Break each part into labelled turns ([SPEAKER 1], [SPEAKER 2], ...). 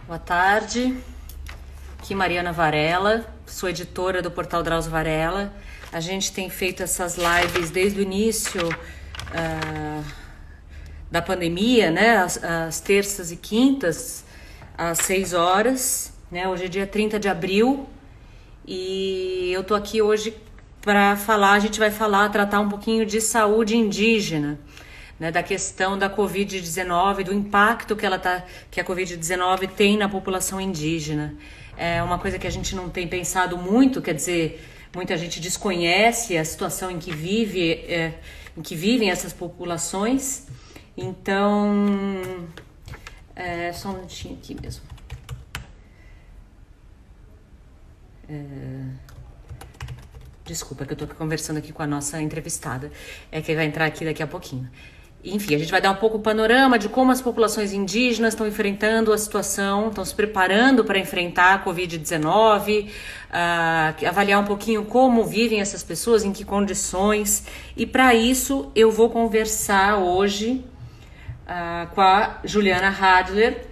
[SPEAKER 1] Boa tarde, aqui Mariana Varela, sou editora do portal Drauzio Varela. A gente tem feito essas lives desde o início da pandemia, né? Às terças e quintas, às 6 horas, né? Hoje é dia 30 de abril e eu tô aqui hoje para falar, a gente vai tratar um pouquinho de saúde indígena, né, da questão da Covid-19, do impacto que a Covid-19 tem na população indígena. É uma coisa que a gente não tem pensado muito, quer dizer, muita gente desconhece a situação em que vivem essas populações. Então, só um minutinho aqui mesmo. Desculpa que eu tô conversando aqui com a nossa entrevistada, que vai entrar aqui daqui a pouquinho. Enfim, a gente vai dar um pouco o panorama de como as populações indígenas estão enfrentando a situação, estão se preparando para enfrentar a Covid-19, avaliar um pouquinho como vivem essas pessoas, em que condições. E para isso eu vou conversar hoje com a Juliana Hadler,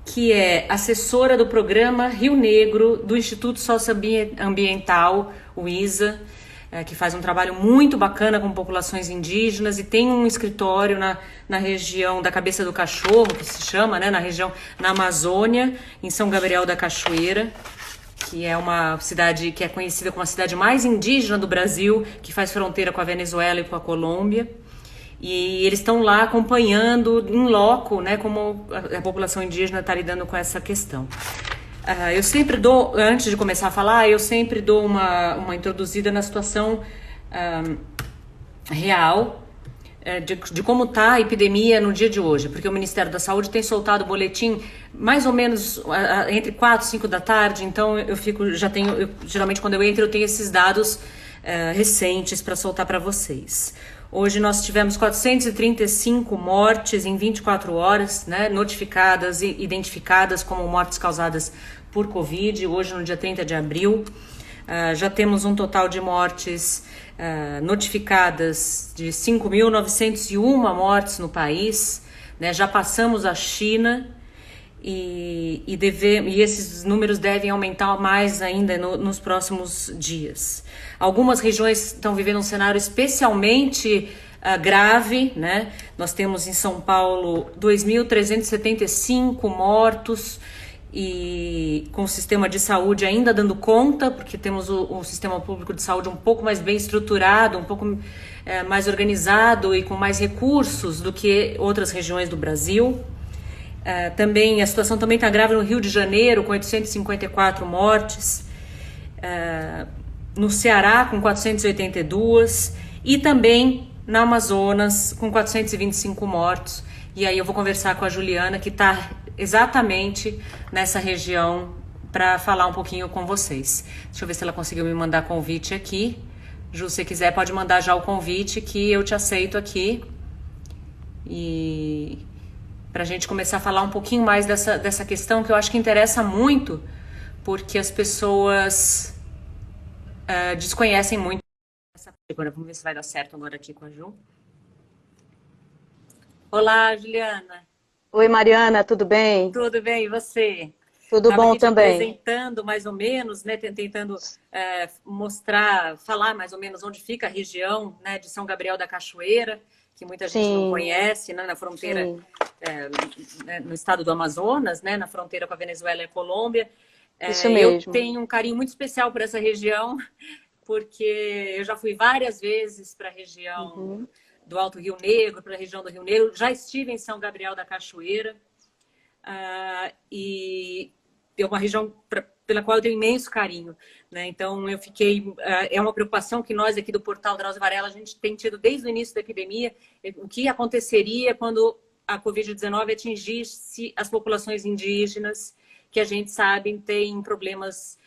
[SPEAKER 1] que é assessora do programa Rio Negro do Instituto Socioambiental, o ISA, que faz um trabalho muito bacana com populações indígenas e tem um escritório na região da Cabeça do Cachorro, que se chama, né, na Amazônia, em São Gabriel da Cachoeira, que é uma cidade que é conhecida como a cidade mais indígena do Brasil, que faz fronteira com a Venezuela e com a Colômbia. E eles estão lá acompanhando em loco, né, como a população indígena está lidando com essa questão. Eu sempre dou, antes de começar a falar, eu sempre dou uma introduzida na situação real de como está a epidemia no dia de hoje, porque o Ministério da Saúde tem soltado o boletim mais ou menos entre 4 e 5 da tarde, então geralmente quando eu entro eu tenho esses dados recentes para soltar para vocês. Hoje nós tivemos 435 mortes em 24 horas, né, notificadas e identificadas como mortes causadas por Covid, hoje no dia 30 de abril. Já temos um total de mortes notificadas de 5.901 mortes no país, né, já passamos a China e esses números devem aumentar mais ainda nos próximos dias. Algumas regiões estão vivendo um cenário especialmente grave, né? Nós temos em São Paulo 2.375 mortos e com o sistema de saúde ainda dando conta, porque temos o sistema público de saúde um pouco mais bem estruturado, um pouco mais organizado e com mais recursos do que outras regiões do Brasil. Também a situação também está grave no Rio de Janeiro, com 854 mortes, no Ceará com 482 e também na Amazonas com 425 mortos. E aí eu vou conversar com a Juliana, que está exatamente nessa região, para falar um pouquinho com vocês. Deixa eu ver se ela conseguiu me mandar convite aqui. Ju, se quiser pode mandar já o convite que eu te aceito aqui. E para a gente começar a falar um pouquinho mais dessa questão que eu acho que interessa muito, porque as pessoas desconhecem muito. Agora vamos ver se vai dar certo agora aqui com a Ju. Olá, Juliana.
[SPEAKER 2] Oi, Mariana, tudo bem?
[SPEAKER 1] Tudo bem, e você?
[SPEAKER 2] Tudo
[SPEAKER 1] Estava
[SPEAKER 2] bom
[SPEAKER 1] aqui te
[SPEAKER 2] também.
[SPEAKER 1] apresentando mais ou menos, né, tentando falar mais ou menos onde fica a região, né, de São Gabriel da Cachoeira, que muita gente não
[SPEAKER 2] Sim,
[SPEAKER 1] conhece, né, na fronteira,
[SPEAKER 2] sim,
[SPEAKER 1] no estado do Amazonas, né, na fronteira com a Venezuela e a Colômbia.
[SPEAKER 2] isso
[SPEAKER 1] Eu
[SPEAKER 2] mesmo.
[SPEAKER 1] tenho um carinho muito especial por essa região, porque eu já fui várias vezes para a região
[SPEAKER 2] Uhum.
[SPEAKER 1] do Alto Rio Negro, para a região do Rio Negro, já estive em São Gabriel da Cachoeira, e é uma região pela qual eu tenho imenso carinho, né? Então eu fiquei, é uma preocupação que nós aqui do Portal Drauzio Varela, a gente tem tido desde o início da epidemia, o que aconteceria quando a Covid-19 atingisse as populações indígenas, que a gente sabe tem problemas,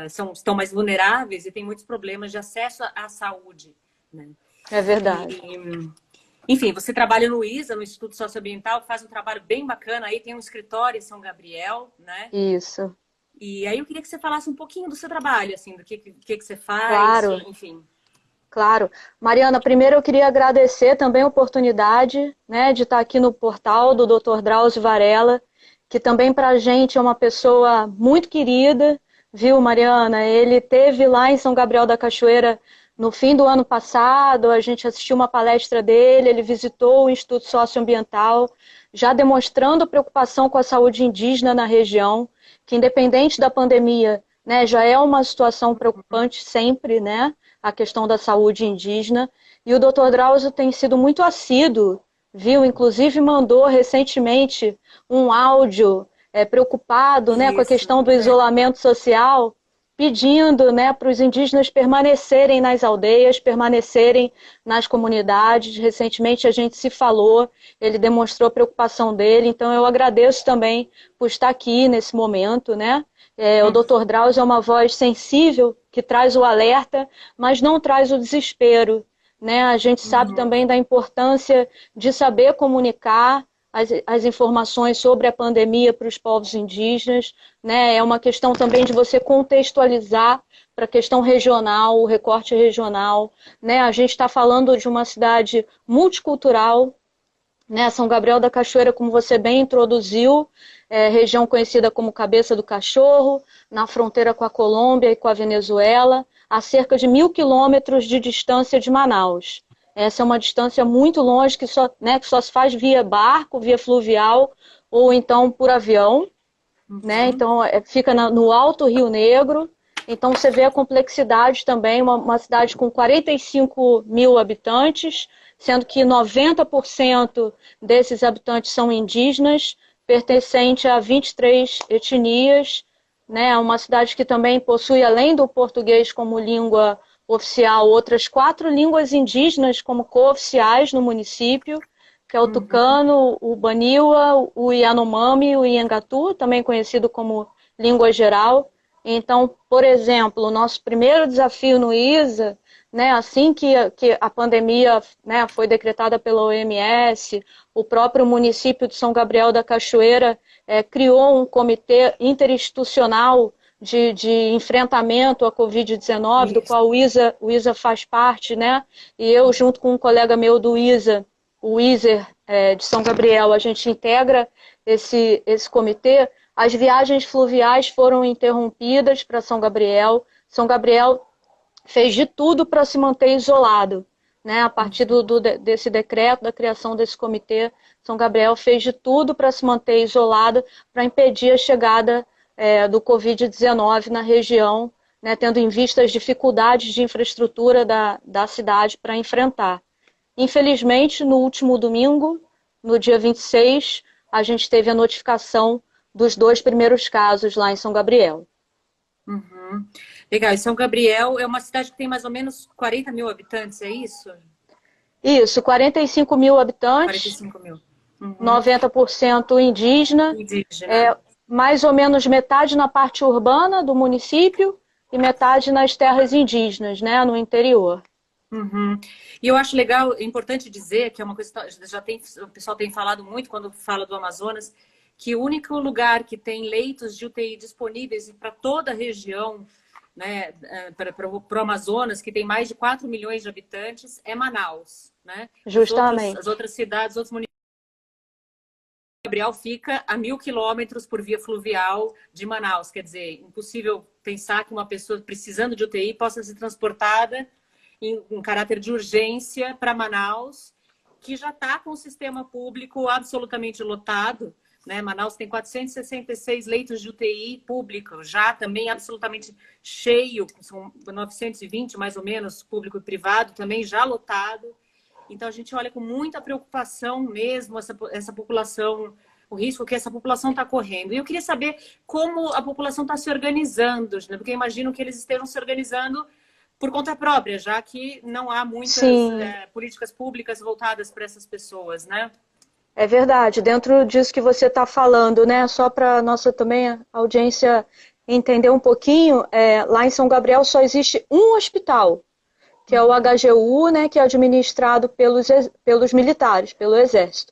[SPEAKER 1] estão mais vulneráveis e tem muitos problemas de acesso à saúde, né?
[SPEAKER 2] É verdade.
[SPEAKER 1] E, enfim, você trabalha no ISA, no Instituto Socioambiental, faz um trabalho bem bacana, aí tem um escritório em São Gabriel, né?
[SPEAKER 2] Isso,
[SPEAKER 1] E aí eu queria que você falasse um pouquinho do seu trabalho, assim, do que você faz,
[SPEAKER 2] claro,
[SPEAKER 1] enfim.
[SPEAKER 2] claro. Mariana, primeiro eu queria agradecer também a oportunidade, né, de estar aqui no portal do Dr. Drauzio Varela, que também para a gente é uma pessoa muito querida, viu, Mariana? Ele esteve lá em São Gabriel da Cachoeira no fim do ano passado, a gente assistiu uma palestra dele, ele visitou o Instituto Socioambiental, já demonstrando preocupação com a saúde indígena na região, que independente da pandemia, né, já é uma situação preocupante sempre, né, a questão da saúde indígena. E o Dr. Drauzio tem sido muito assíduo, viu? Inclusive mandou recentemente um áudio preocupado, né, com a questão do isolamento social, pedindo, né, para os indígenas permanecerem nas aldeias, permanecerem nas comunidades. Recentemente a gente se falou, ele demonstrou a preocupação dele, então eu agradeço também por estar aqui nesse momento, né? O Dr. Drauzio é uma voz sensível, que traz o alerta, mas não traz o desespero, né? A gente sabe também da importância de saber comunicar as informações sobre a pandemia para os povos indígenas, né? É uma questão também de você contextualizar para a questão regional, o recorte regional, né? A gente está falando de uma cidade multicultural, né? São Gabriel da Cachoeira, como você bem introduziu, região conhecida como Cabeça do Cachorro, na fronteira com a Colômbia e com a Venezuela, a cerca de 1.000 quilômetros de distância de Manaus. Essa é uma distância muito longe, que só se faz via barco, via fluvial, ou então por avião, né? Então fica no Alto Rio Negro. Então você vê a complexidade também, uma cidade com 45 mil habitantes, sendo que 90% desses habitantes são indígenas, pertencente a 23 etnias, né? Uma cidade que também possui, além do português como língua oficial, outras 4 línguas indígenas como cooficiais no município, que é o tucano, o baniwa, o yanomami e o iangatu, também conhecido como língua geral. Então, por exemplo, o nosso primeiro desafio no ISA, né, assim que a pandemia, né, foi decretada pela OMS, o próprio município de São Gabriel da Cachoeira criou um comitê interinstitucional de enfrentamento à Covid-19, do qual o ISA faz parte, né? E eu, junto com um colega meu do ISA, o ISER de São Gabriel, a gente integra esse comitê. As viagens fluviais foram interrompidas para São Gabriel. São Gabriel fez de tudo para se manter isolado, né? A partir desse decreto, da criação desse comitê, São Gabriel fez de tudo para se manter isolado, para impedir a chegada do Covid-19 na região, né, tendo em vista as dificuldades de infraestrutura da cidade para enfrentar. Infelizmente, no último domingo, no dia 26, a gente teve a notificação dos 2 primeiros casos lá em São Gabriel.
[SPEAKER 1] Legal, e São Gabriel é uma cidade que tem mais ou menos 40 mil habitantes, é isso?
[SPEAKER 2] Isso, 45 mil habitantes,
[SPEAKER 1] 45 mil.
[SPEAKER 2] 90% indígena. Mais ou menos metade na parte urbana do município e metade nas terras indígenas, né, no interior.
[SPEAKER 1] E eu acho legal, é importante dizer, que é uma coisa que o pessoal tem falado muito quando fala do Amazonas, que o único lugar que tem leitos de UTI disponíveis para toda a região, né, para o Amazonas, que tem mais de 4 milhões de habitantes, é Manaus, né?
[SPEAKER 2] Justamente.
[SPEAKER 1] As outras cidades, outros municípios, Gabriel fica a 1.000 quilômetros por via fluvial de Manaus. Quer dizer, impossível pensar que uma pessoa precisando de UTI possa ser transportada em caráter de urgência para Manaus, que já está com o sistema público absolutamente lotado, né? Manaus tem 466 leitos de UTI público, já também absolutamente cheio, são 920 mais ou menos, público e privado, também já lotado. Então, a gente olha com muita preocupação mesmo essa população, o risco que essa população está correndo. E eu queria saber como a população está se organizando, né? Porque eu imagino que eles estejam se organizando por conta própria, já que não há muitas políticas públicas voltadas para essas pessoas, né?
[SPEAKER 2] É verdade. Dentro disso que você está falando, né? Só para a nossa também audiência entender um pouquinho, lá em São Gabriel só existe um hospital, que é o HGU, né, que é administrado pelos militares, pelo Exército.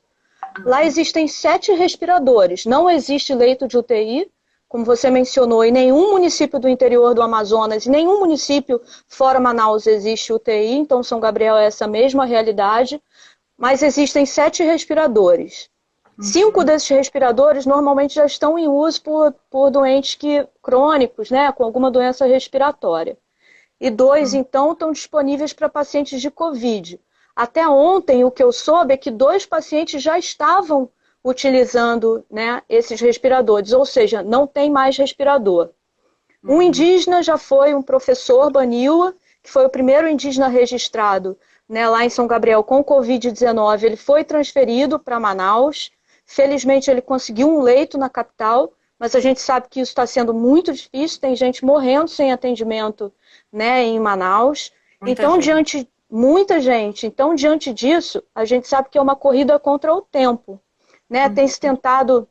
[SPEAKER 2] Lá existem 7 respiradores, não existe leito de UTI, como você mencionou, em nenhum município do interior do Amazonas, em nenhum município fora Manaus existe UTI, então São Gabriel é essa mesma realidade, mas existem 7 respiradores. 5 desses respiradores normalmente já estão em uso por doentes crônicos, né, com alguma doença respiratória. E 2, então, estão disponíveis para pacientes de Covid. Até ontem, o que eu soube é que 2 pacientes já estavam utilizando, né, esses respiradores, ou seja, não tem mais respirador. Um indígena já foi um professor, Baniwa, que foi o primeiro indígena registrado, né, lá em São Gabriel com Covid-19. Ele foi transferido para Manaus. Felizmente, ele conseguiu um leito na capital, mas a gente sabe que isso está sendo muito difícil. Tem gente morrendo sem atendimento, né, em Manaus. Muita gente. Então, diante disso, a gente sabe que é uma corrida contra o tempo, né? Tem se tentado,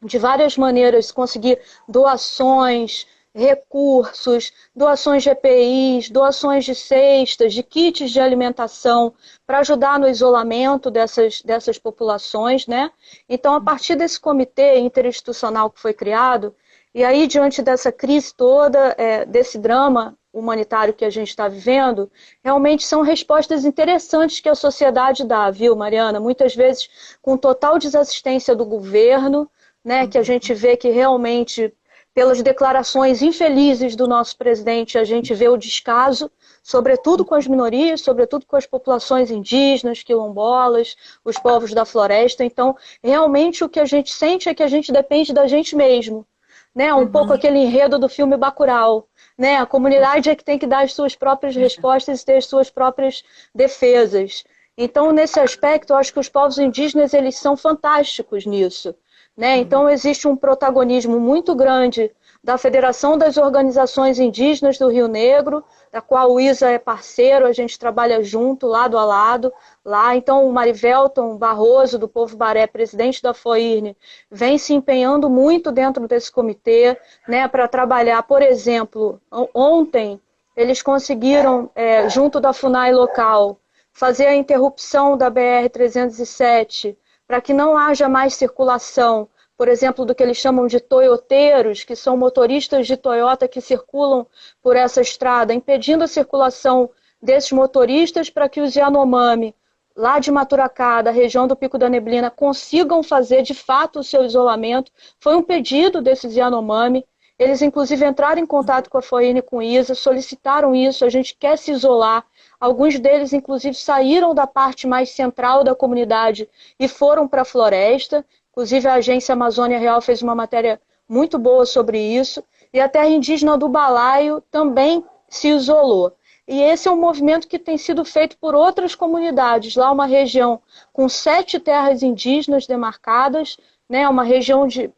[SPEAKER 2] de várias maneiras, conseguir doações, recursos, doações de EPIs, doações de cestas, de kits de alimentação, para ajudar no isolamento dessas populações, né? Então, a partir desse comitê interinstitucional que foi criado, e aí, diante dessa crise toda, desse drama humanitário que a gente está vivendo, realmente são respostas interessantes que a sociedade dá, viu, Mariana? Muitas vezes com total desassistência do governo, né, que a gente vê que realmente, pelas declarações infelizes do nosso presidente, a gente vê o descaso, sobretudo com as minorias, sobretudo com as populações indígenas, quilombolas, os povos da floresta. Então, realmente o que a gente sente é que a gente depende da gente mesmo, né? Um pouco aquele enredo do filme Bacurau, né? A comunidade é que tem que dar as suas próprias respostas e ter as suas próprias defesas. Então, nesse aspecto, eu acho que os povos indígenas eles são fantásticos nisso, né? Então, existe um protagonismo muito grande da Federação das Organizações Indígenas do Rio Negro, da qual o ISA é parceiro, a gente trabalha junto, lado a lado, lá. Então, o Marivelton Barroso, do Povo Baré, presidente da FOIRN, vem se empenhando muito dentro desse comitê, né, para trabalhar, por exemplo, ontem eles conseguiram, junto da FUNAI local, fazer a interrupção da BR-307, para que não haja mais circulação, por exemplo, do que eles chamam de toyoteiros, que são motoristas de Toyota que circulam por essa estrada, impedindo a circulação desses motoristas para que os Yanomami, lá de Maturacá, da região do Pico da Neblina, consigam fazer de fato o seu isolamento. Foi um pedido desses Yanomami. Eles, inclusive, entraram em contato com a FOIRN e com o ISA, solicitaram isso, a gente quer se isolar. Alguns deles, inclusive, saíram da parte mais central da comunidade e foram para a floresta. Inclusive, a Agência Amazônia Real fez uma matéria muito boa sobre isso. E a terra indígena do Balaio também se isolou. E esse é um movimento que tem sido feito por outras comunidades. Lá uma região com 7 terras indígenas demarcadas, né, uma região de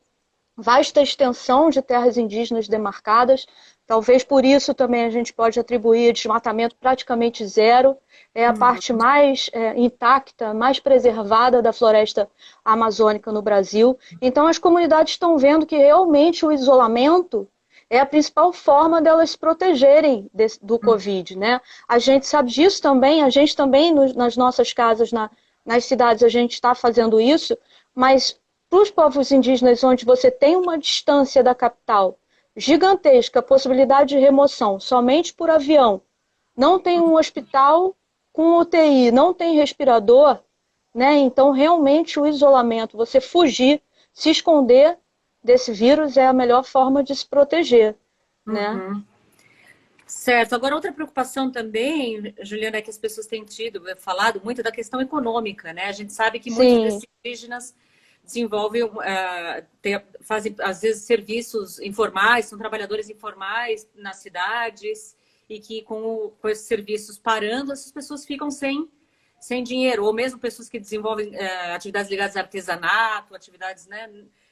[SPEAKER 2] vasta extensão de terras indígenas demarcadas. Talvez por isso também a gente pode atribuir desmatamento praticamente zero. É a parte mais intacta, mais preservada da floresta amazônica no Brasil. Então as comunidades estão vendo que realmente o isolamento é a principal forma delas se protegerem do Covid, né? A gente sabe disso também, a gente também nas nossas casas, nas cidades, a gente está fazendo isso, mas para os povos indígenas onde você tem uma distância da capital gigantesca, possibilidade de remoção somente por avião, não tem um hospital com UTI, não tem respirador, né? Então realmente o isolamento, você fugir, se esconder desse vírus é a melhor forma de se proteger, né?
[SPEAKER 1] Certo. Agora, outra preocupação também, Juliana, é que as pessoas têm falado muito da questão econômica, né? A gente sabe que muitos desses indígenas desenvolvem, fazem, às vezes, serviços informais, são trabalhadores informais nas cidades, e que com esses serviços parando, essas pessoas ficam sem dinheiro, ou mesmo pessoas que desenvolvem atividades ligadas a artesanato, atividades, né,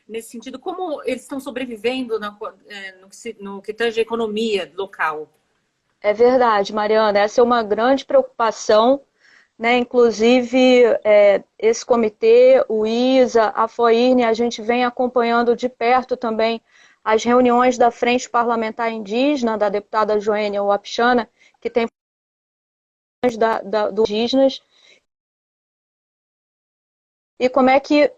[SPEAKER 1] nesse sentido. Como eles estão sobrevivendo no que tange a economia local?
[SPEAKER 2] É verdade, Mariana, essa é uma grande preocupação, né? Inclusive, esse comitê, o ISA, a FOIRN, a gente vem acompanhando de perto também as reuniões da Frente Parlamentar Indígena, da deputada Joênia Wapichana, que tem dos indígenas, e como é que,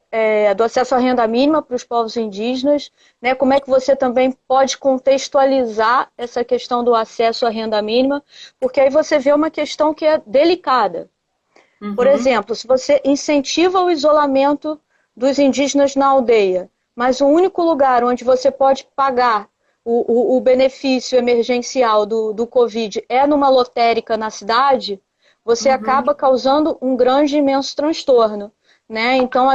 [SPEAKER 2] do acesso à renda mínima para os povos indígenas, né, como é que você também pode contextualizar essa questão do acesso à renda mínima, porque aí você vê uma questão que é delicada. Por exemplo, se você incentiva o isolamento dos indígenas na aldeia, mas o único lugar onde você pode pagar o benefício emergencial do Covid é numa lotérica na cidade, você acaba causando um grande, imenso transtorno, né? Então,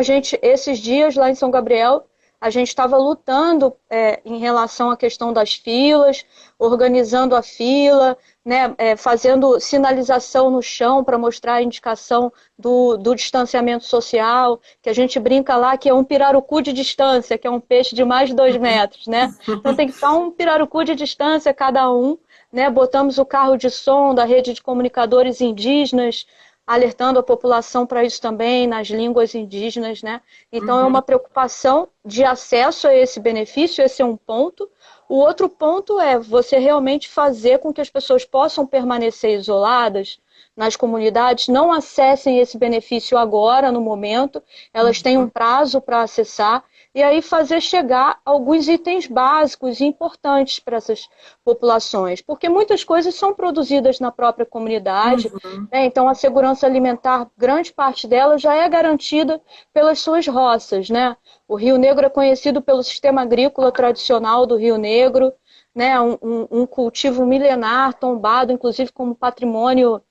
[SPEAKER 2] esses dias lá em São Gabriel, a gente estava lutando em relação à questão das filas, organizando a fila, né, fazendo sinalização no chão para mostrar a indicação do distanciamento social, que a gente brinca lá que é um pirarucu de distância, que é um peixe de mais de 2 metros, né? Então tem que estar um pirarucu de distância cada um, né? Botamos o carro de som da rede de comunicadores indígenas, alertando a população para isso também, nas línguas indígenas, né? Então é uma preocupação de acesso a esse benefício, esse é um ponto. O outro ponto é você realmente fazer com que as pessoas possam permanecer isoladas nas comunidades, não acessem esse benefício agora, no momento, elas têm um prazo para acessar, e aí fazer chegar alguns itens básicos e importantes para essas populações, porque muitas coisas são produzidas na própria comunidade, né? Então a segurança alimentar, grande parte dela já é garantida pelas suas roças, né? O Rio Negro é conhecido pelo sistema agrícola tradicional do Rio Negro, né? Um cultivo milenar, tombado inclusive como patrimônio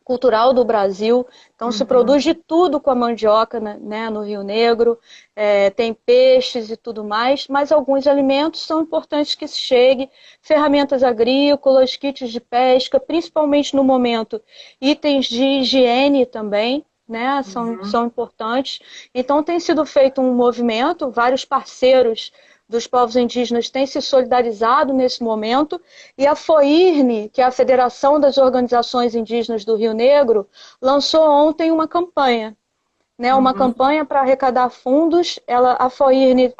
[SPEAKER 2] cultural do Brasil, então se produz de tudo com a mandioca, né, no Rio Negro, tem peixes e tudo mais, mas alguns alimentos são importantes que se chegue, ferramentas agrícolas, kits de pesca, principalmente no momento, itens de higiene também, né, são importantes. Então tem sido feito um movimento, vários parceiros dos povos indígenas têm se solidarizado nesse momento, e a FOIRNE, que é a Federação das Organizações Indígenas do Rio Negro, lançou ontem uma campanha, né, uma campanha para arrecadar fundos. A FOIRNE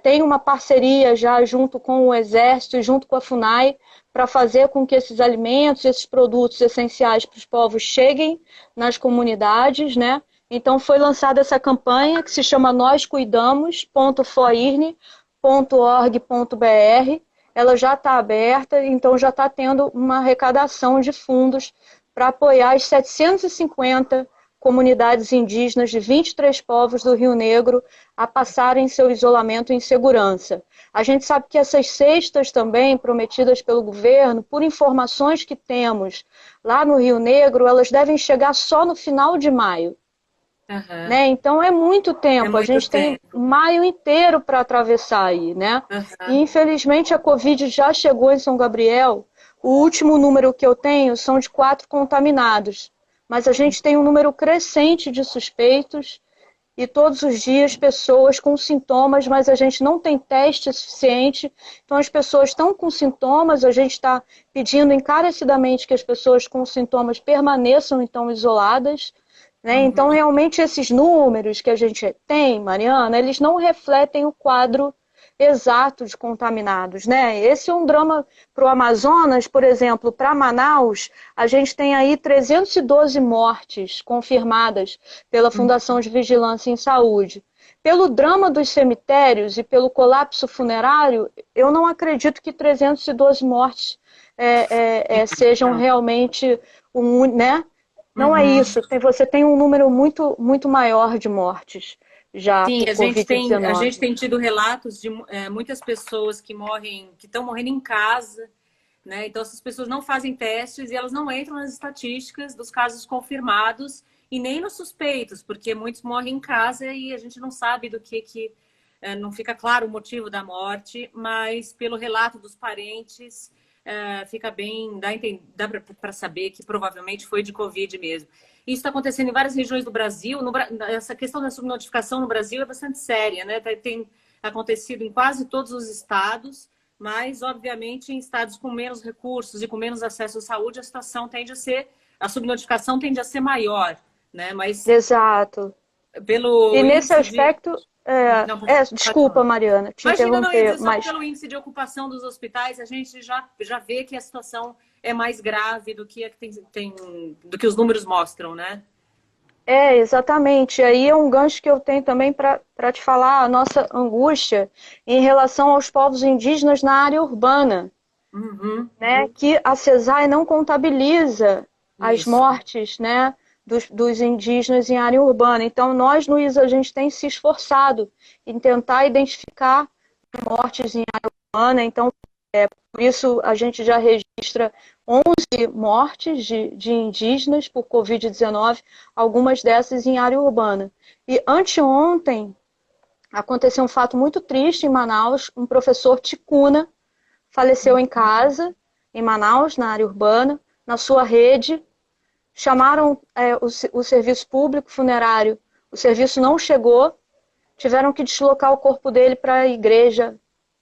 [SPEAKER 2] tem uma parceria já junto com o Exército e junto com a FUNAI para fazer com que esses alimentos, esses produtos essenciais para os povos cheguem nas comunidades, né? Então foi lançada essa campanha que se chama Nós Cuidamos.foirne.org.br, ela já está aberta, então já está tendo uma arrecadação de fundos para apoiar as 750 comunidades indígenas de 23 povos do Rio Negro a passarem seu isolamento em segurança. A gente sabe que essas cestas também, prometidas pelo governo, por informações que temos lá no Rio Negro, elas devem chegar só no final de maio. Né? Então é muito tempo, a gente tem maio inteiro para atravessar aí, né? E infelizmente a Covid já chegou em São Gabriel. O último número que eu tenho são de 4 contaminados, mas a gente tem um número crescente de suspeitos e todos os dias pessoas com sintomas, mas a gente não tem teste suficiente, então as pessoas estão com sintomas, a gente está pedindo encarecidamente que as pessoas com sintomas permaneçam então isoladas. Né? Então, realmente, esses números que a gente tem, Mariana, eles não refletem o quadro exato de contaminados. Né? Esse é um drama para o Amazonas, por exemplo, para Manaus, a gente tem aí 312 mortes confirmadas pela Fundação de Vigilância em Saúde. Pelo drama dos cemitérios e pelo colapso funerário, eu não acredito que 312 mortes sejam realmente né? Não é isso, você tem um número muito, muito maior de mortes já.
[SPEAKER 1] Sim, a gente tem tido relatos de muitas pessoas que estão morrendo em casa, né? Então essas pessoas não fazem testes e elas não entram nas estatísticas dos casos confirmados e nem nos suspeitos, porque muitos morrem em casa e a gente não sabe do que não fica claro o motivo da morte, mas pelo relato dos parentes fica bem, dá para saber que provavelmente foi de Covid mesmo. Isso está acontecendo em várias regiões do Brasil. Essa questão da subnotificação no Brasil é bastante séria, né? Tem acontecido em quase todos os estados, mas, obviamente, em estados com menos recursos e com menos acesso à saúde, a subnotificação tende a ser maior, né? Mas,
[SPEAKER 2] exato. E nesse aspecto... desculpa, Mariana, te interromper.
[SPEAKER 1] Mas pelo índice de ocupação dos hospitais, a gente já vê que a situação é mais grave do que do que os números mostram, né?
[SPEAKER 2] Exatamente. Aí é um gancho que eu tenho também para te falar a nossa angústia em relação aos povos indígenas na área urbana, né? Que a CESAI não contabiliza as mortes, né? dos indígenas em área urbana. Então, nós no ISA, a gente tem se esforçado em tentar identificar mortes em área urbana. Então, por isso, a gente já registra 11 mortes de indígenas por Covid-19, algumas dessas em área urbana. E anteontem, aconteceu um fato muito triste em Manaus. Um professor ticuna faleceu em casa, em Manaus, na área urbana, na sua rede. Chamaram o serviço público funerário, o serviço não chegou, tiveram que deslocar o corpo dele para a igreja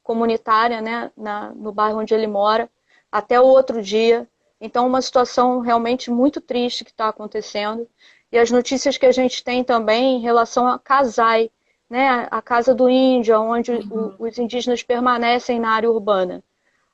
[SPEAKER 2] comunitária, né, no bairro onde ele mora, até o outro dia. Então, uma situação realmente muito triste que está acontecendo. E as notícias que a gente tem também em relação a Casai, né, a Casa do Índio, onde os indígenas permanecem na área urbana.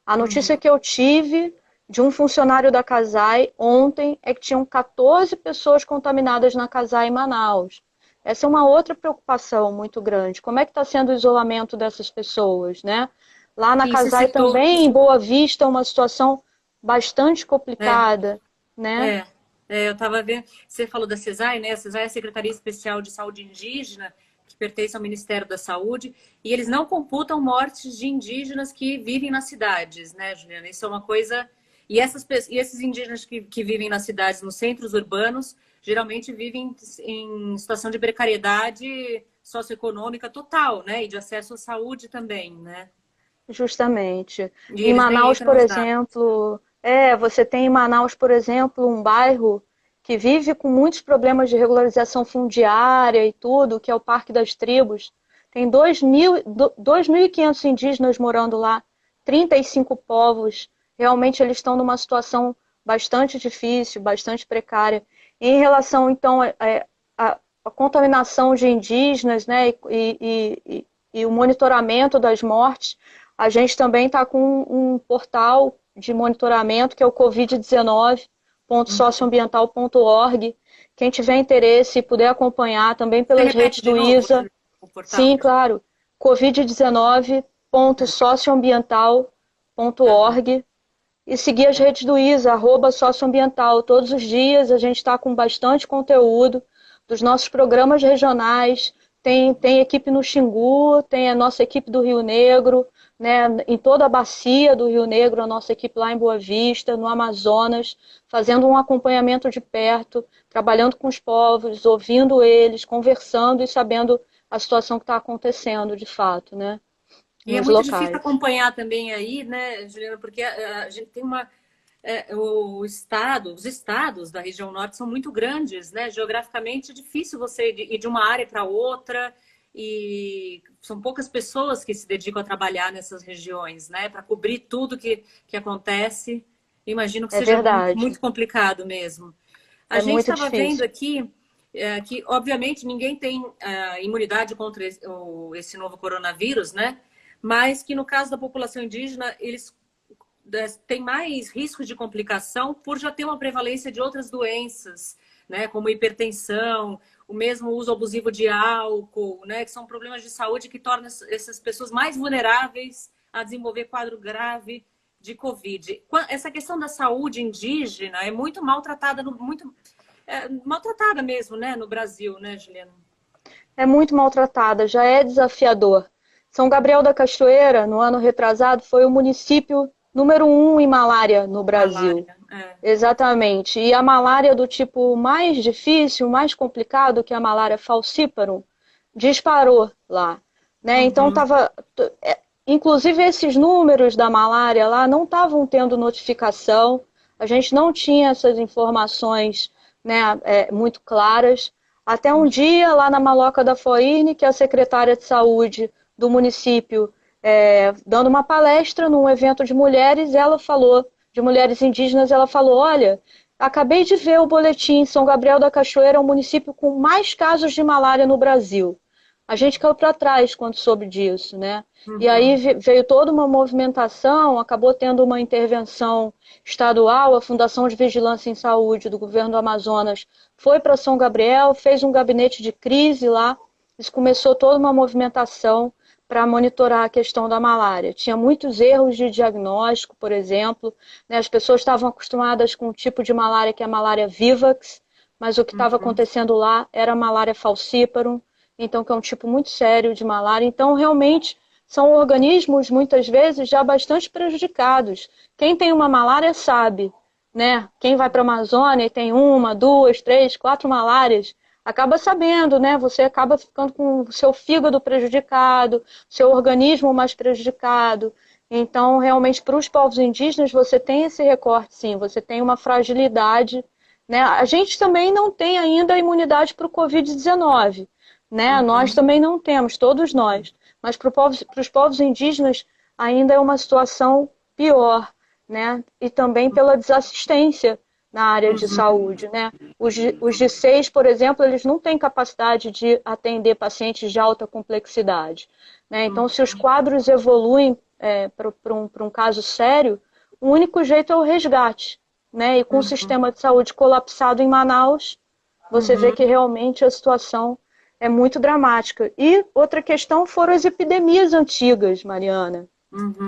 [SPEAKER 2] A notícia que eu tive de um funcionário da Casai ontem é que tinham 14 pessoas contaminadas na Casai em Manaus. Essa é uma outra preocupação muito grande. Como é que está sendo o isolamento dessas pessoas, né? Lá na Casai também, em Boa Vista, uma situação bastante complicada, né?
[SPEAKER 1] Eu estava vendo, você falou da CESAI, né? A CESAI é a Secretaria Especial de Saúde Indígena, que pertence ao Ministério da Saúde, e eles não computam mortes de indígenas que vivem nas cidades, né, Juliana? Isso é uma coisa... E esses indígenas que vivem nas cidades, nos centros urbanos, geralmente vivem em situação de precariedade socioeconômica total, né? E de acesso à saúde também, né?
[SPEAKER 2] Justamente. Em Manaus, por exemplo, você tem em Manaus, por exemplo, um bairro que vive com muitos problemas de regularização fundiária e tudo, que é o Parque das Tribos. Tem 2.500 indígenas morando lá, 35 povos. Realmente eles estão numa situação bastante difícil, bastante precária. Em relação, então, à contaminação de indígenas, né, e o monitoramento das mortes, a gente também está com um portal de monitoramento que é o covid19.socioambiental.org. Quem tiver interesse e puder acompanhar também pelas redes do ISA. Sim, claro. covid19.socioambiental.org. E seguir as redes do ISA, @socioambiental. Todos os dias a gente está com bastante conteúdo dos nossos programas regionais. Tem equipe no Xingu, tem a nossa equipe do Rio Negro, né, em toda a bacia do Rio Negro, a nossa equipe lá em Boa Vista, no Amazonas, fazendo um acompanhamento de perto, trabalhando com os povos, ouvindo eles, conversando e sabendo a situação que está acontecendo de fato, né?
[SPEAKER 1] E é muito difícil acompanhar também aí, né, Juliana, porque a gente tem os estados da região norte são muito grandes, né? Geograficamente é difícil você ir de uma área para outra, e são poucas pessoas que se dedicam a trabalhar nessas regiões, né? Para cobrir tudo que acontece. Imagino que seja muito complicado mesmo. A gente estava vendo aqui que, obviamente, ninguém tem imunidade contra esse novo coronavírus, né? Mas que no caso da população indígena, eles têm mais risco de complicação por já ter uma prevalência de outras doenças, né, como hipertensão, o mesmo uso abusivo de álcool, né, que são problemas de saúde que tornam essas pessoas mais vulneráveis a desenvolver quadro grave de Covid. Essa questão da saúde indígena é muito maltratada, maltratada mesmo, né, no Brasil, né, Juliana?
[SPEAKER 2] É muito maltratada, já é desafiador. São Gabriel da Cachoeira, no ano retrasado, foi o município número 1 em malária no Brasil. Exatamente. E a malária do tipo mais difícil, mais complicado, que é a malária falciparum, disparou lá, né? Então inclusive esses números da malária lá não estavam tendo notificação, a gente não tinha essas informações, né, muito claras. Até um dia, lá na Maloca da Foine, que a secretária de saúde do município, dando uma palestra num evento de mulheres, ela falou, de mulheres indígenas, ela falou, olha, acabei de ver o boletim, São Gabriel da Cachoeira é o município com mais casos de malária no Brasil. A gente caiu para trás quando soube disso, né? E aí veio toda uma movimentação, acabou tendo uma intervenção estadual, a Fundação de Vigilância em Saúde do governo do Amazonas foi para São Gabriel, fez um gabinete de crise lá, isso começou toda uma movimentação para monitorar a questão da malária. Tinha muitos erros de diagnóstico, por exemplo, né? As pessoas estavam acostumadas com um tipo de malária que é a malária vivax, mas o que estava acontecendo lá era malária falciparum, então que é um tipo muito sério de malária. Então, realmente, são organismos, muitas vezes, já bastante prejudicados. Quem tem uma malária sabe, né? Quem vai para a Amazônia e tem uma, duas, três, quatro malárias, acaba sabendo, né? Você acaba ficando com o seu fígado prejudicado, seu organismo mais prejudicado. Então, realmente, para os povos indígenas, você tem esse recorte, sim, você tem uma fragilidade, né? A gente também não tem ainda a imunidade para o Covid-19, né? Nós também não temos, todos nós. Mas para os povos indígenas ainda é uma situação pior, né? E também pela desassistência na área de saúde, né? Os de seis, por exemplo, eles não têm capacidade de atender pacientes de alta complexidade, né? Então, se os quadros evoluem para um caso sério, o único jeito é o resgate, né? E com o sistema de saúde colapsado em Manaus, você vê que realmente a situação é muito dramática. E outra questão foram as epidemias antigas, Mariana.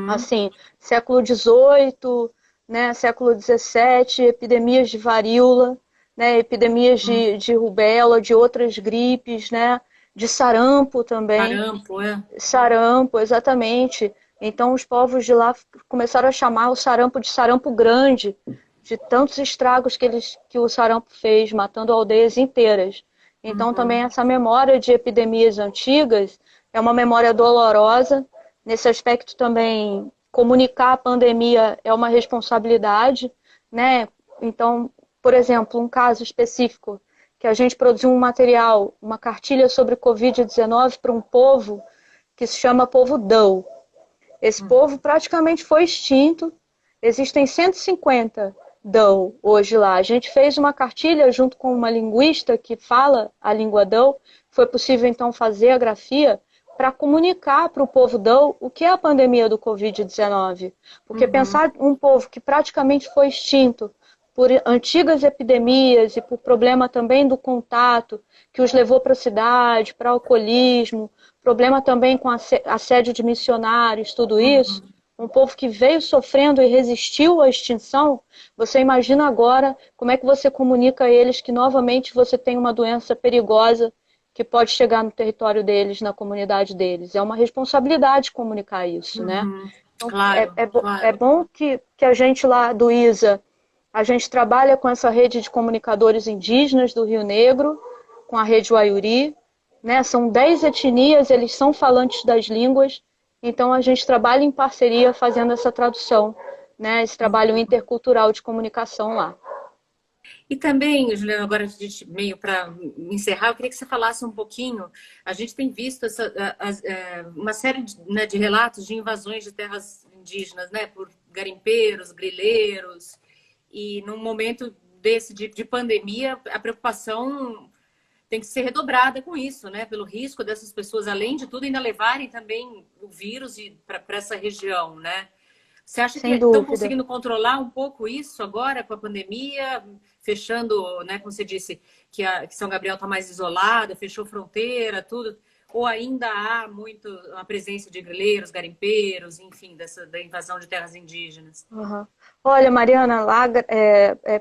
[SPEAKER 2] Assim, século XVIII, né, século XVII, epidemias de varíola, né, epidemias de rubéola, de outras gripes, né, de sarampo também.
[SPEAKER 1] Sarampo, é.
[SPEAKER 2] Sarampo, exatamente. Então os povos de lá começaram a chamar o sarampo de sarampo grande, de tantos estragos que o sarampo fez, matando aldeias inteiras. Então também essa memória de epidemias antigas é uma memória dolorosa. Nesse aspecto também, comunicar a pandemia é uma responsabilidade, né? Então, por exemplo, um caso específico, que a gente produziu um material, uma cartilha sobre Covid-19 para um povo que se chama povo Dão. Esse povo praticamente foi extinto. Existem 150 Dão hoje lá. A gente fez uma cartilha junto com uma linguista que fala a língua Dão. Foi possível, então, fazer a grafia para comunicar para o povo Dão o que é a pandemia do Covid-19. Porque pensar um povo que praticamente foi extinto por antigas epidemias e por problema também do contato, que os levou para a cidade, para alcoolismo, problema também com assédio de missionários, tudo isso, um povo que veio sofrendo e resistiu à extinção, você imagina agora como é que você comunica a eles que novamente você tem uma doença perigosa que pode chegar no território deles, na comunidade deles. É uma responsabilidade comunicar isso, né? Então,
[SPEAKER 1] Claro,
[SPEAKER 2] é
[SPEAKER 1] claro.
[SPEAKER 2] bom que a gente lá do ISA, a gente trabalha com essa rede de comunicadores indígenas do Rio Negro, com a rede Waiuri, né? São 10 etnias, eles são falantes das línguas, então a gente trabalha em parceria fazendo essa tradução, né? Esse trabalho intercultural de comunicação lá.
[SPEAKER 1] E também, Juliana, agora a gente meio para encerrar, eu queria que você falasse um pouquinho. A gente tem visto uma série né, de relatos de invasões de terras indígenas, né, por garimpeiros, grileiros, e num momento desse de pandemia, a preocupação tem que ser redobrada com isso, né, pelo risco dessas pessoas, além de tudo, ainda levarem também o vírus para essa região, né? Você acha que
[SPEAKER 2] Sem
[SPEAKER 1] estão
[SPEAKER 2] dúvida.
[SPEAKER 1] conseguindo controlar um pouco isso agora com a pandemia, fechando, né, como você disse, que São Gabriel está mais isolada, fechou fronteira, tudo? Ou ainda há muito a presença de grileiros, garimpeiros, enfim, da invasão de terras indígenas?
[SPEAKER 2] Uhum. Olha, Mariana, lá,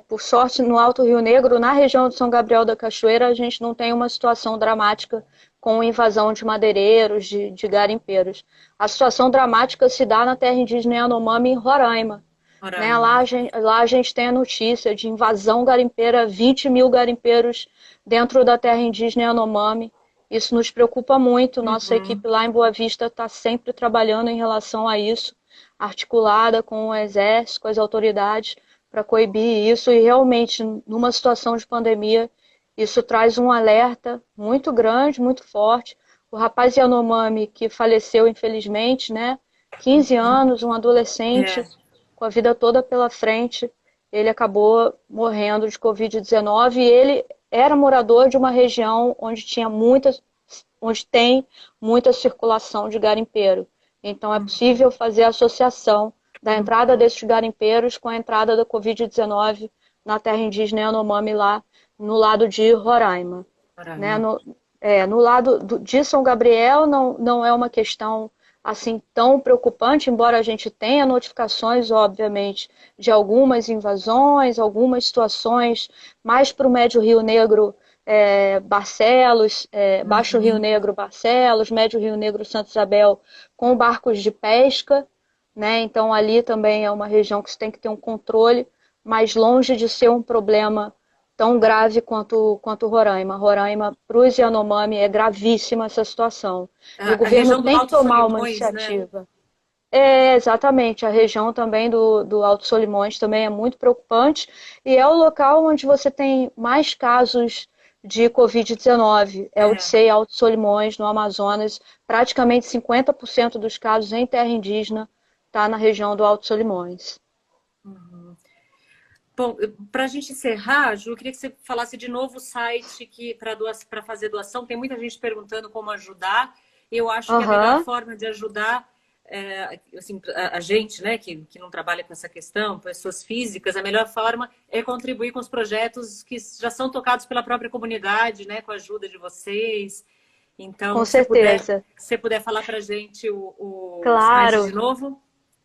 [SPEAKER 2] por sorte, no Alto Rio Negro, na região de São Gabriel da Cachoeira, a gente não tem uma situação dramática com invasão de madeireiros, de garimpeiros. A situação dramática se dá na terra indígena Yanomami, em Roraima. Né?
[SPEAKER 1] Roraima.
[SPEAKER 2] Lá a gente tem a notícia de invasão garimpeira, 20 mil garimpeiros dentro da terra indígena Yanomami. Isso nos preocupa muito. Nossa equipe lá em Boa Vista está sempre trabalhando em relação a isso, articulada com o Exército, com as autoridades, para coibir isso. E realmente, numa situação de pandemia, isso traz um alerta muito grande, muito forte. O rapaz Yanomami, que faleceu, infelizmente, né? 15 anos, um adolescente, com a vida toda pela frente, ele acabou morrendo de Covid-19 e ele era morador de uma região onde tem muita circulação de garimpeiro. Então é possível fazer a associação da entrada desses garimpeiros com a entrada da Covid-19 na terra indígena Yanomami lá no lado de Roraima. Né? No lado de São Gabriel não é uma questão assim tão preocupante, embora a gente tenha notificações, obviamente, de algumas invasões, algumas situações mais para o Médio Rio Negro, Barcelos, Baixo Rio
[SPEAKER 1] Uhum.
[SPEAKER 2] Negro, Barcelos, Médio Rio Negro, Santa Isabel, com barcos de pesca, né? Então ali também é uma região que você tem que ter um controle, mas longe de ser um problema tão grave quanto Roraima. Roraima, para os Yanomami, é gravíssima essa situação. E o
[SPEAKER 1] A
[SPEAKER 2] governo
[SPEAKER 1] região do
[SPEAKER 2] tem que
[SPEAKER 1] Alto
[SPEAKER 2] tomar uma
[SPEAKER 1] Solimões, né?
[SPEAKER 2] iniciativa. Exatamente. A região também do Alto Solimões também é muito preocupante e é o local onde você tem mais casos de Covid-19. É o
[SPEAKER 1] É.
[SPEAKER 2] Odissei Alto Solimões, no Amazonas. Praticamente 50% dos casos em terra indígena está na região do Alto Solimões.
[SPEAKER 1] Uhum. Bom, para a gente encerrar, Ju, eu queria que você falasse de novo o site que para fazer doação. Tem muita gente perguntando como ajudar. Eu acho que a melhor
[SPEAKER 2] Aham,
[SPEAKER 1] forma de ajudar assim, a gente, né, que não trabalha com essa questão, pessoas físicas, a melhor forma é contribuir com os projetos que já são tocados pela própria comunidade, né, com a ajuda de vocês.
[SPEAKER 2] com
[SPEAKER 1] Então,
[SPEAKER 2] certeza.
[SPEAKER 1] se você puder falar para a gente o site de
[SPEAKER 2] Claro,
[SPEAKER 1] novo.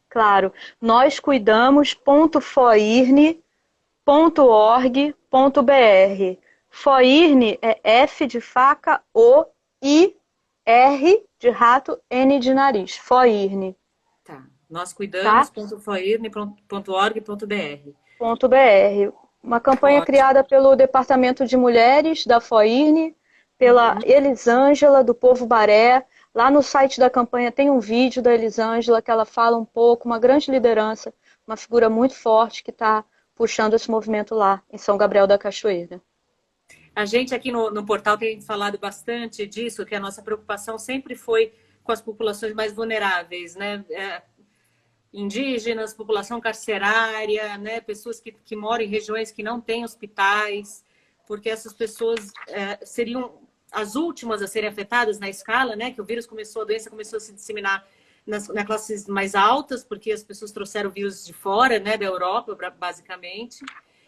[SPEAKER 2] claro. Nós cuidamos.foirne.org.br. Foirne é F de faca, O, I, R de rato, N de nariz. Foirne,
[SPEAKER 1] Tá. Nós
[SPEAKER 2] tá?
[SPEAKER 1] cuidamos.foirne.org.br.
[SPEAKER 2] .br. Uma campanha
[SPEAKER 1] Ótimo.
[SPEAKER 2] criada pelo Departamento de Mulheres da Foirne, pela
[SPEAKER 1] Uhum.
[SPEAKER 2] Elisângela, do Povo Baré. Lá no site da campanha tem um vídeo da Elisângela que ela fala um pouco, uma grande liderança, uma figura muito forte que está puxando esse movimento lá em São Gabriel da Cachoeira.
[SPEAKER 1] A gente aqui no portal tem falado bastante disso, que a nossa preocupação sempre foi com as populações mais vulneráveis, né? Indígenas, população carcerária, né? Pessoas que moram em regiões que não têm hospitais, porque essas pessoas seriam as últimas a serem afetadas na escala, né? Que o vírus a doença começou a se disseminar nas classes mais altas, porque as pessoas trouxeram o vírus de fora, né? Da Europa, basicamente.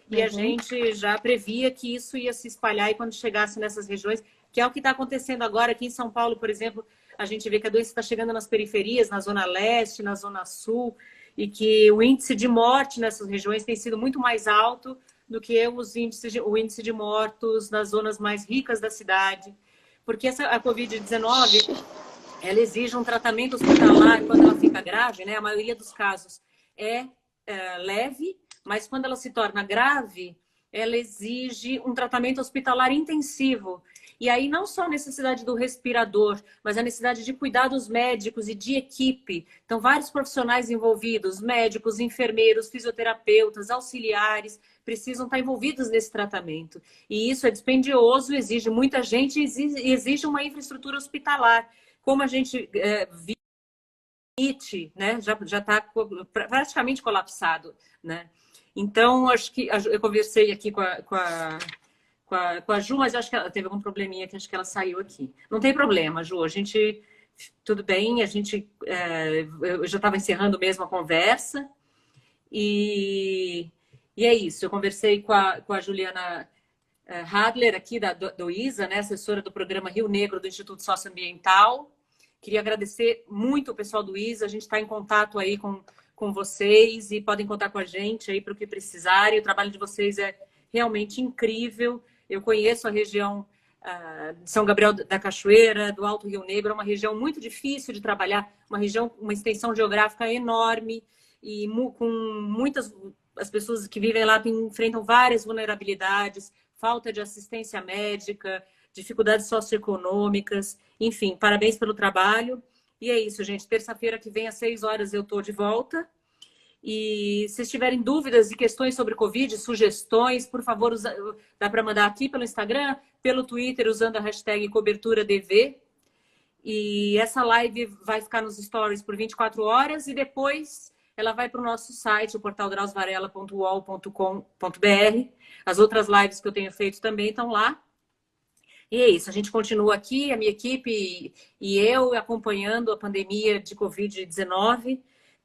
[SPEAKER 1] E a
[SPEAKER 2] Uhum.
[SPEAKER 1] gente já previa que isso ia se espalhar e quando chegasse nessas regiões, que é o que está acontecendo agora aqui em São Paulo, por exemplo, a gente vê que a doença está chegando nas periferias, na zona leste, na zona sul, e que o índice de morte nessas regiões tem sido muito mais alto do que o índice de mortos nas zonas mais ricas da cidade. Porque a Covid-19, ela exige um tratamento hospitalar quando ela fica grave, né? A maioria dos casos é leve, mas quando ela se torna grave, ela exige um tratamento hospitalar intensivo. E aí não só a necessidade do respirador, mas a necessidade de cuidados médicos e de equipe. Então, vários profissionais envolvidos, médicos, enfermeiros, fisioterapeutas, auxiliares, precisam estar envolvidos nesse tratamento. E isso é dispendioso, exige muita gente e exige uma infraestrutura hospitalar. Como a gente né, já está praticamente colapsado, né? Então, acho que eu conversei aqui com a Ju, mas acho que ela teve algum probleminha que acho que ela saiu aqui. Não tem problema, Ju, a gente tudo bem, eu já estava encerrando mesmo a conversa e é isso. Eu conversei com a Juliana Hadler aqui do ISA, né, assessora do programa Rio Negro do Instituto Socioambiental. Queria agradecer muito o pessoal do ISA. A gente está em contato aí com vocês e podem contar com a gente aí para o que precisarem. O trabalho de vocês é realmente incrível. Eu conheço a região de São Gabriel da Cachoeira, do Alto Rio Negro, é uma região muito difícil de trabalhar, uma extensão geográfica enorme e com muitas as pessoas que vivem lá enfrentam várias vulnerabilidades, falta de assistência médica, dificuldades socioeconômicas, enfim, parabéns pelo trabalho. E é isso, gente. Terça-feira que vem, às 6 horas, eu estou de volta. E se tiverem dúvidas e questões sobre Covid, sugestões, por favor, dá para mandar aqui pelo Instagram, pelo Twitter, usando a hashtag CoberturaDV. E essa live vai ficar nos stories por 24 horas e depois ela vai para o nosso site, o portal drauzvarela.uol.com.br. As outras lives que eu tenho feito também estão lá. E é isso, a gente continua aqui, a minha equipe e eu acompanhando a pandemia de Covid-19,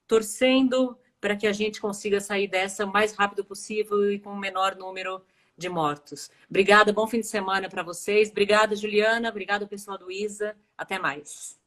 [SPEAKER 1] torcendo para que a gente consiga sair dessa o mais rápido possível e com o menor número de mortos. Obrigada, bom fim de semana para vocês. Obrigada, Juliana. Obrigada, pessoal do ISA. Até mais.